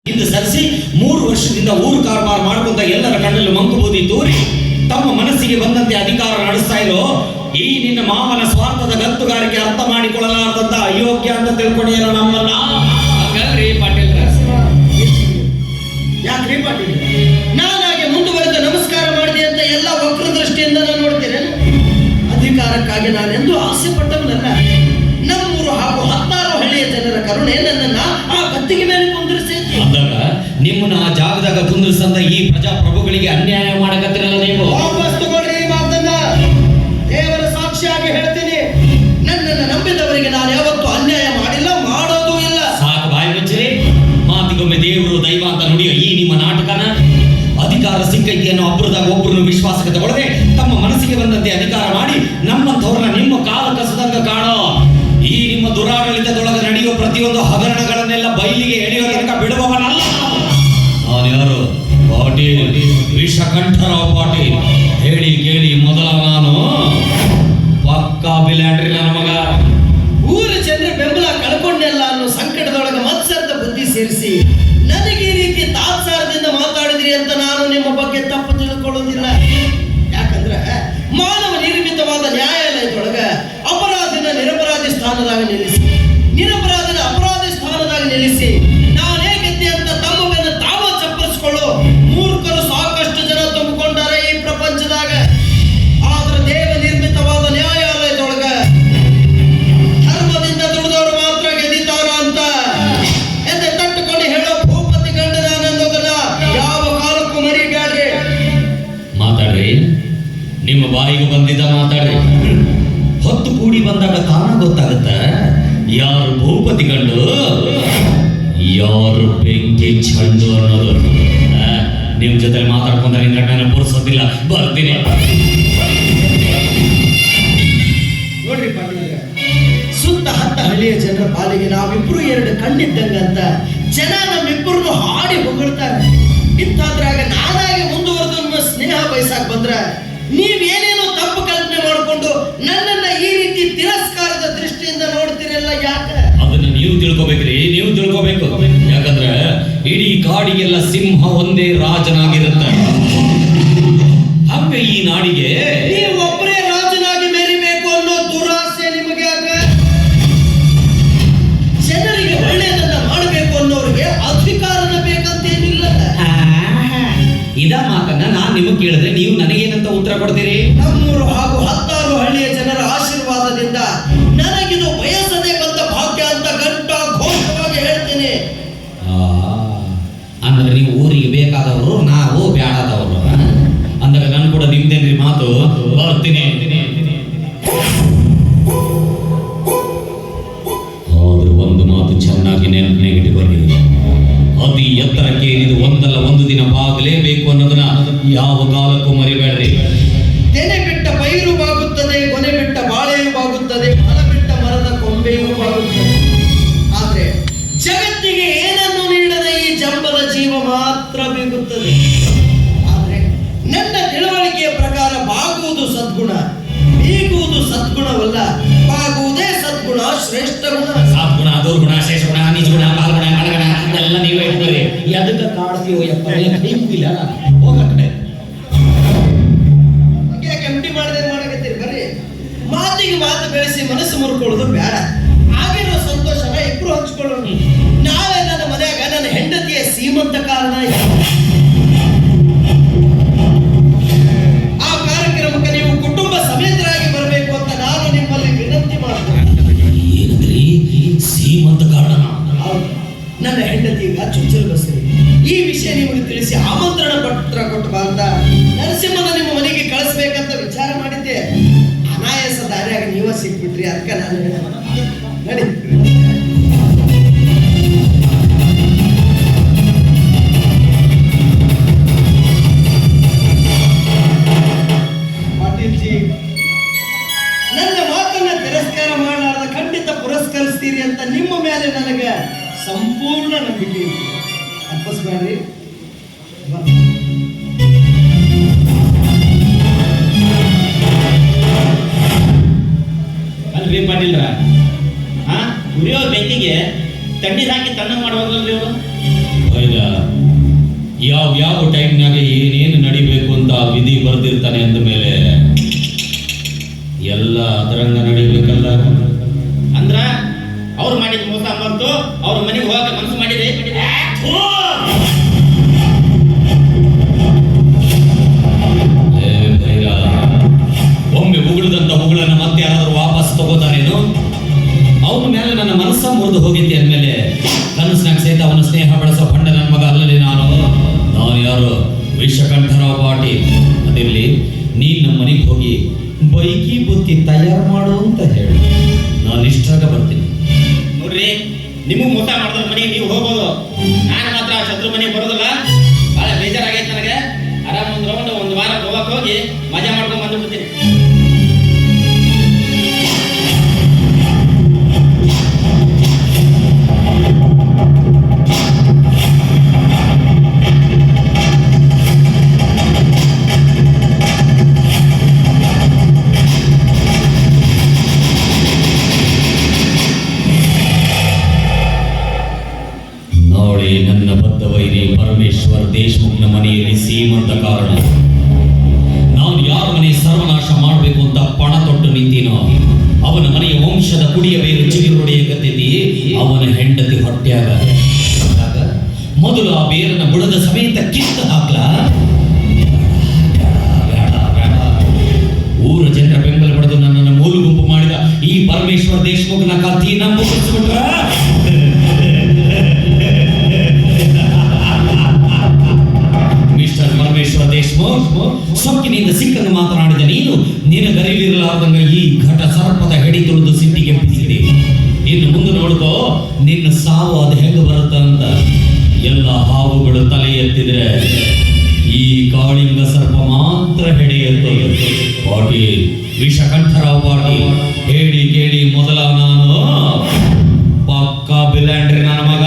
ಇಂದು ಸರಿಸಿ 3 ವರ್ಷದಿಂದ ಊರು ಕಾರ್ಬಾರ್ ಮಾಡ್ಕೊಂತ ಎಲ್ಲರ ಕಣ್ಣಲ್ಲೂ ಮಂಕುಬೂದಿ ತೋರಿ ತಮ್ಮ ಮನಸ್ಸಿಗೆ ಬಂದಂತೆ ಅಧಿಕಾರ ನಡೆಸ್ತಾ ಇರೋ ಈ ನಿನ್ನ ಮಾವನ ಸ್ವಾರ್ಥದ ಗತ್ತುಗಾರಿಕೆ ಅರ್ಥ ಮಾಡಿಕೊಳ್ಳಲಾರದಂತ ಅಯೋಗ್ಯ ಅಂತ ತಿಳ್ಕೊಂಡಿರೋ ನಮ್ಮನ್ನ. ಹಾಗಾದ್ರೆ ಪಾಟೀಲ್ ಯಾಕ್ರಿ ಪಾಟೀಲ್ ನಾನಾಗೆ ಮುಂದುವರೆದ ನಮಸ್ಕಾರ ಮಾಡಿದೆ ಅಂತ ಎಲ್ಲ ವಕ್ರ ದೃಷ್ಟಿಯಿಂದ ನಾನು ನೋಡ್ತೇನೆ. ಅಧಿಕಾರಕ್ಕಾಗಿ ನಾನೆಂದು ಆಸೆ ಪಟ್ಟವನಲ್ಲ. ನಮ್ಮೂರು ಹಾಗೂ 16 ಹಳ್ಳಿಯ ಜನರ ಕರುಣೆ ನನ್ನನ್ನ ಆ ಗತ್ತಿಗೆ ಮೇಲೆ ಕುಂದಿರಿಸಿ ಅಂದಾಗ ನಿಮ್ಮನ್ನ ಆ ಜಾಗದಾಗ ಕುಂದಿರಿಸಂತ ಈ ಪ್ರಜಾಪ್ರಭುಗಳಿಗೆ ಅನ್ಯಾಯ ಮಾಡಕತ್ತಿರಲ್ಲ ನೀವು. ವಾಪಸ್ ತಗೊಳ್ರಿ ಈ ಮಾತನ್ನ. ದೇವರ ಸಾಕ್ಷಿಯಾಗಿ ಹೇಳ್ತೀನಿ, ನನ್ನನ್ನು ನಂಬಿದವರಿಗೆ ನಾನು ಯಾವತ್ತೂ ಅನ್ಯಾಯ ಮಾಡಿಲ್ಲ, ಮಾಡೋದು ಇಲ್ಲ. ಸಾಕು ಬಾಯಿ ಮುಚ್ಚಿರಿ. ಮಾತಿಗೊಮ್ಮೆ ದೇವರು ದೈವ ಅಂತ ನುಡಿಯೋ ಈ ನಿಮ್ಮ ನಾಟಕನ ಅಧಿಕಾರ ಸಿಕ್ಕೈತಿ ಅನ್ನೋ ಒಬ್ಬರದಾಗ ಒಬ್ಬರನ್ನು ವಿಶ್ವಾಸಕ್ಕೆ ತಗೊಳ್ಳದೆ ತಮ್ಮ ಮನಸ್ಸಿಗೆ ಬಂದಂತೆ ಅಧಿಕಾರ ಮಾಡಿ ನಮ್ಮಂಥವ್ರನ್ನ ನಿಮ್ಮ ಕಾಲ ಕಸದಂಗ ಕಾಣೋ ಈ ನಿಮ್ಮ ದುರಾಡಳಿತದೊಳಗೆ ನಡೆಯುವ ಪ್ರತಿಯೊಂದು ಹಗರಣಗಳನ್ನೆಲ್ಲ ಬಯಲಿಗೆ ಎಳೆಯೋ ತನಕ ಬಿಡುವವನಲ್ಲ. ನಾನ್ಯಾರು? ಪಾಟೀಲ್, ವಿಷಕಂಠರಾವ್ ಪಾಟೀಲ್. ಹೇಳಿ ಕೇಳಿ ಮೊದಲ ನಾನು ಪಕ್ಕಾ ಬಿಲ್ಯಾಂಡ್ರಿ ನನ್ನ ಮಗ. ಊರ ಜನರ ಬೆಂಬಲ ಕಳ್ಕೊಂಡೆಲ್ಲ ಅನ್ನೋ ಸಂಕಟದೊಳಗೆ ಮತ್ಸರದ ಬುದ್ಧಿ ಸೇರಿಸಿ ನನಗೆ ಈ ರೀತಿ ತಾತ್ಸಾರದಿಂದ ಮಾತಾಡಿದ್ರಿ ಅಂತ ನಾನು ನಿಮ್ಮ ಬಗ್ಗೆ ತಪ್ಪು ತಿಳ್ಕೊಳ್ಳೋದಿಲ್ಲ. ಯಾಕಂದ್ರೆ ಮಾನವ ನಿರ್ಮಿತವಾದ ನ್ಯಾಯಾಲಯದೊಳಗ ಅಪರಾಧಿನ ನಿರಪರಾಧಿ ಸ್ಥಾನದಾಗ ನಿಲ್ಲಿಸಿ, ನಿರಪರಾಧಿನ ಅಪರಾಧಿ ಸ್ಥಾನದಾಗ ನಿಲ್ಲಿಸಿ ನಾನೇ ಗೆದ್ದೆ ಅಂತ ತಮ್ಮ ಮೇಲೆ ತಾವ ಚಪ್ಪರಿಸಿಕೊಳ್ಳೋ ಮೂರ್ಖರು ಸಾಕಷ್ಟು ಜನ ತುಂಬಿಕೊಂಡಾರೆ ಈ ಪ್ರಪಂಚದಾಗ. ಆದ್ರೆ ದೇವ ನಿರ್ಮಿತವಾದ ನ್ಯಾಯಾಲಯದೊಳಗ ಧರ್ಮದಿಂದ ದುಡಿದವರು ಮಾತ್ರ ಗೆದ್ದಿತಾರ ಅಂತ ಎದೆ ತಟ್ಟುಕೊಂಡು ಹೇಳೋ ಭೂಪತಿ ಗಂಡ ನಾನನ್ನೋದನ್ನ ಯಾವ ಕಾಲಕ್ಕೂ ಮರಿಬ್ಯಾಡ್ರಿ. ಮಾತಾಡ್ರಿ, ನಿಮ್ಮ ಬಾಯಿಗೆ ಬಂದಿದ್ದ ಮಾತಾಡ್ರಿ. ಹೊತ್ತು ಕೂಡಿ ಬಂದಾಗ ತಾನ ಗೊತ್ತಾಗತ್ತ ಯಾರು ಭೂಪತಿ ಗಂಡು ಯಾರು ಬೆಂಕಿ ಚಂಡು ಅನ್ನೋದು. ನಿಮ್ ಜೊತೆ ಮಾತಾಡ್ಕೊಂಡ್ರೆ ನನ್ನ ಪುರ್ಸೋದಿಲ್ಲ, ಬರ್ತೀನಿ. ನೋಡ್ರಿ ಪಾಟೀಲ್, ಸುತ್ತ 10 ಹಳ್ಳಿಯ ಜನರ ಪಾಲಿಗೆ ನಾವಿಬ್ರು 2 ಕಣ್ಣಿದ್ದಂಗಂತ ಜನ ನಮ್ಮಿಬ್ಬರನ್ನು ಹಾಡಿ ಹೊಗಳ್ತಾರೆ. ಇಂಥದ್ರಾಗ ನಾನಾಗಿ ಮುಂದುವರೆದು ನಿಮ್ಮ ಸ್ನೇಹ ಬಯಸಾಕ್ ಬಂದ್ರ ನೀವೇನೇನೋ ತಪ್ಪು ಕಲ್ಪನೆ ಮಾಡಿಕೊಂಡು ನನ್ನನ್ನ ಈ ರೀತಿ ತಿರಸ್ಕಾರದ ದೃಷ್ಟಿಯಿಂದ ನೋಡ್ತಿರಲ್ಲ. ಯಾಕೆ? ಅದನ್ನ ನೀವು ತಿಳ್ಕೊಬೇಕ್ರಿ, ನೀವು ತಿಳ್ಕೊಬೇಕು. ಯಾಕಂದ್ರೆ ಇಡೀ ಕಾಡಿಗೆಲ್ಲ ಸಿಂಹ ಒಂದೇ ರಾಜನಾಗಿರುತ್ತೆ. ಹಂಗ ಈ ನಾಡಿಗೆ ನೀವು ಒಬ್ಬರೇ ರಾಜನಾಗಿ ಮೆರಿಬೇಕು ಅನ್ನೋ ದುರಾಸೆ ನಿಮಗೆ ಯಾಕೆ? ಜನರಿಗೆ ಒಳ್ಳೆಯದನ್ನ ಮಾಡಬೇಕು ಅನ್ನೋರಿಗೆ ಅಧಿಕಾರನ ಬೇಕಂತೇನಿಲ್ಲ. ಇದ ಮಾತನ್ನ ನಾನ್ ನಿಮಗೆ ಕೇಳಿದ್ರೆ ನೀವು ನನಗೇನಂತ ಉತ್ತರ ಕೊಡ್ತೀರಿ? ನಮ್ಮೂರು ಹಾಗೂ 16 ಹಳ್ಳಿಯ ಜನರ ಆಶೀರ್ವಾದದಿಂದ ನನಗಿದು ಬಯಸದೆ ಬಂದ ಭಾಗ್ಯ ಅಂತ ಗಂಟ ಘೋಷವಾಗಿ ಹೇಳ್ತೀನಿ. ಅಂದ್ರೆ ನೀವು ಊರಿಗೆ ಬೇಕಾದವರು, ನಾವು ಬ್ಯಾಡದವರು ಅಂದಾಗ ನಾನು ಕೂಡ ನಿಮ್ದೇನ್ರಿ ಮಾತು. ಬರ್ತೀನಿ. ಆದ್ರೆ ಒಂದು ಮಾತು ಚೆನ್ನಾಗಿ ನೆನಪಿಗಿಟ್ಟುಕೊಳ್ಳಿ. ಅತಿ ಎತ್ತರಕ್ಕೆ ಏನಿದು ಒಂದಲ್ಲ ಒಂದು ದಿನ ಬಾಗಲೇಬೇಕು ಅನ್ನೋದನ್ನ ಯಾವ ಕಾಲಕ್ಕೂ ಮರಿಬೇಡ್ರಿ. ತೆನೆ ಬಿಟ್ಟ ಪೈರು ಬಾಗುತ್ತದೆ, ಕೊನೆ ಬಿಟ್ಟ ಬಾಳೆಯೂ ಬಾಗುತ್ತದೆ, ಫಲ ಬಿಟ್ಟ ಮರದ ಕೊಂಬೆಯೂ ಬಾಗುತ್ತದೆ. ಆದ್ರೆ ಜಗತ್ತಿಗೆ ಏನನ್ನು ನೀಡದ ಈ ಜಂಬದ ಜೀವ ಮಾತ್ರ ಬೀಗುತ್ತದೆ. ಆದ್ರೆ ನನ್ನ ತಿಳುವಳಿಕೆಯ ಪ್ರಕಾರ ಬಾಗುವುದು ಸದ್ಗುಣ, ಬೀಗುವುದು ಸದ್ಗುಣವಲ್ಲ. ಬಾಗುವುದೇ ಸದ್ಗುಣ, ಶ್ರೇಷ್ಠ ಗುಣ. ಸದ್ಗುಣ, ದುರ್ಗುಣ, ಶೇಷ ಗುಣ, ನಿಜ ಗುಣ, ಪಾಲ್ಗುಣ, ಮಲಗುಣ ಎಲ್ಲ ನೀವೇ ಇಟ್ಕೊಳ್ಳಿ. ಎದಕ್ಕೆ ಕಾಡ್ತೀವೋ ಯಪ್ಪ, ಕೈಗಿಲ್ಲ ಹೋಗ ಕಡೆ ಎಂಟಿ ಮಾಡದೆ ಮಾಡಕತ್ತೀರಿ. ಬರ್ರಿ, ಮಾತಿಗೆ ಮಾತು ಬೆಳೆಸಿ ಮನಸ್ಸು ಮುರ್ಕೊಳ್ಳೋದು ಬೇಡ. ಆಗಿರೋ ಸಂತೋಷನ ಇಬ್ರು ಹಂಚ್ಕೊಳ್ಳೋಣ. ನಾಳೆ ನನ್ನ ಮನೆಯಾಗ ನನ್ನ ಹೆಂಡತಿಯ ಸೀಮಂತ ಕಾರಣ ಆ ಕಾರ್ಯಕ್ರಮಕ್ಕೆ ನೀವು ಕುಟುಂಬ ಸಮೇತರಾಗಿ ಬರಬೇಕು ಅಂತ ನಾನು ನಿಮ್ಮಲ್ಲಿ ವಿನಂತಿ ಮಾಡ್ತೇನೆ. ಏನಂದ್ರಿ? ಸೀಮಂತ ಕಾರಣ? ಹೌದು, ನನ್ನ ಹೆಂಡತಿಗ ಚುಚ್ಚಲು ಬಸ್ರಿ ಈ ವಿಷಯ ನಿಮಗೆ ತಿಳಿಸಿ ಆಮಂತ್ರಣ ಪತ್ರ ಕೊಟ್ಟು ಬಾ ಅಂತ ನರಸಿಂಹನ ನಿಮ್ಮ ಮನೆಗೆ ಕಳಿಸ್ಬೇಕಂತ ವಿಚಾರ ಮಾಡಿದ್ದೆ. ಅನಾಯಾಸ ದಾರಿಯಾಗಿ ನೀವ ಸಿಕ್ಬಿಟ್ರಿ. ಅದಕ್ಕೆ ನಾನು ನಡಿ. ಪಾಟೀಲ್ಜಿ, ನನ್ನ ಮಾತನ್ನ ತಿರಸ್ಕಾರ ಮಾಡಲಾರದ ಖಂಡಿತ ಪುರಸ್ಕರಿಸ್ತೀರಿ ಅಂತ ನಿಮ್ಮ ಮೇಲೆ ನನಗೆ ಸಂಪೂರ್ಣ ನಂಬಿಕೆ ಇದೆ. ತಪ್ಪಿಸ್ಬೇಡ್ರಿ. ಅಲ್ರಿ ಪಾಟೀಲ್ರ, ಉರಿಯೋ ಬೆಂಕಿಗೆ ತಣ್ಣೀರ್ ಹಾಕಿ ತಣ್ಣಗೆ ಮಾಡುವಾಗಲ್ರಿ ಅವರು. ಯಾವ ಟೈಮ್ನಾಗ ಏನೇನು ನಡಿಬೇಕು ಅಂತ ವಿಧಿ ಬರೆದಿರ್ತಾನೆ ಅಂದ ಮೇಲೆ ಎಲ್ಲ ಅದರಂಗ ನಡಿಬೇಕಲ್ಲ. ಅಂದ್ರ ಅವ್ರು ಮಾಡಿದ ಮೋಸ ಬಂತು, ಅವ್ರ ಮನೆಗೆ ಹೋಗಕ್ಕೆ ಮನಸ್ಸು ಮಾಡಿದೆ. ಒಮ್ಮೆ ಉಗುಳದಂತ ಉಗುಳನ್ನ ಮತ್ತೆ ಯಾರಾದ್ರೂ ವಾಪಸ್ ತಗೋತಾನೇನು? ಅವನ ಮೇಲೆ ನನ್ನ ಮನಸ್ಸ ಮುರಿದು ಹೋಗಿದ್ದೆ ಅಂದಮೇಲೆ ಕನಸಿನಾಗ ಸಹಿತ ಅವನ ಸ್ನೇಹ ಬೆಳೆಸೋ ಭಂಡ ನನ್ನ ಮಗ ಅಲ್ಲದೆ ನಾನು ಯಾರು ವಿಷಕಂಠರಾವ್ ಪಾಟೀಲ್. ಅದಿರ್ಲಿ, ನೀನ್ ನಮ್ಮ ಮನೆಗೆ ಹೋಗಿ ಬೈಕಿ ಬುತ್ತಿ ತಯಾರು ಮಾಡು ಅಂತ ಹೇಳಿ ನಾನು ಇಷ್ಟಾಗ ಬರ್ತೀನಿ. ನೋಡ್ರಿ, ನಿಮಗ್ ಮೋಸ ಮಾಡಿದ್ರ ಮನೆಗೆ ನೀವು ಹೋಗ್ಬೋದು, ನಾನು ಮಾತ್ರ ಶತ್ರು ಮನೆಗೆ ಬರೋದಿಲ್ಲ. ಬಹಳ ಬೇಜಾರಾಗೈತೆ ನನಗೆ. ಆರಾಮ್ ಒಂದ್ ರೌಂಡ್ ಒಂದು ವಾರ ಗೋವಾಕ್ ಹೋಗಿ ಮಜಾ ಮಾಡ್ಕೊಂಡ್ ಬಂದ್ಬಿಡ್ತೀನಿ. ನೋಡಿ, ನನ್ನ ಬದ್ಧ ವೈರಿ ಪರಮೇಶ್ವರ್ ದೇಶಮುಖ್ನ ಮನೆಯಲ್ಲಿ ಸೀಮಂತ ಕಾರಣ ನಾನು ಯಾರ ಮನೆ ಸರ್ವನಾಶ ಮಾಡಬೇಕು ಅಂತ ಪಣ ತೊಟ್ಟು ನಿಂತೀನೋ ಅವನ ಮನೆಯ ವಂಶದ ಕುಡಿಯ ಬೇರು ಚಿಗುರೊಡೆಯಕತ್ತೈತಿ. ಅವನ ಹೆಂಡತಿ ಹೊಟ್ಟೆಯಾಗ ಮೊದಲು ಆ ಬೇರನ್ನ ಬುಡದ ಸಮೇತ ಕಿತ್ತು ಹಾಕ್ಲ. ಊರ ಜನರ ಬೆಂಬಲ ಪಡೆದು ನನ್ನನ್ನು ಮೂಲು ಗುಂಪು ಮಾಡಿದ ಈ ಪರಮೇಶ್ವರ್ ದೇಶಮುಖ್ನ ಕತ್ತಿ ನಂಬಿಸ್ಬಿಟ್ರ. ಮಿಸ್ಟರ್ ಪರಮೇಶ್ವರ್ ದೇಶಮುಖ್, ಸೊಕ್ಕಿನಿಂದ ಸಿಕ್ಕನ್ನು ಮಾತನಾಡಿದ ನೀನು ನಿನಗರಿವಿರಲಾರ್ದಂಗ ಈ ಘಟ ಸರ್ಪದ ಹೆಡಿ ತುಳಿದು ಸಿಟ್ಟಿಗೆಂಪಿಸಿದೆ. ಇನ್ನು ಮುಂದೆ ನೋಡ್ಕೋ ನಿನ್ನ ಸಾವು ಅದು ಹೆಂಗ ಬರುತ್ತ ಅಂತ. ಎಲ್ಲ ಹಾವುಗಳು ತಲೆ ಎತ್ತಿದ್ರೆ ಈ ಕಾಳಿಂಗ ಸರ್ಪ ಮಾತ್ರ ಹೆಡೆ ಎತ್ತೋದು. ಪಾಟೀಲ್, ವಿಷಕಂಠರಾವ್ ಪಾಟೀಲ್, ಹೇಳಿ ಕೇಳಿ ಮೊದಲ ನಾನು ಪಕ್ಕಾ ಬಿಲ್ಯಾಂಡ್ರಿ ನನ್ನ ಮಗ.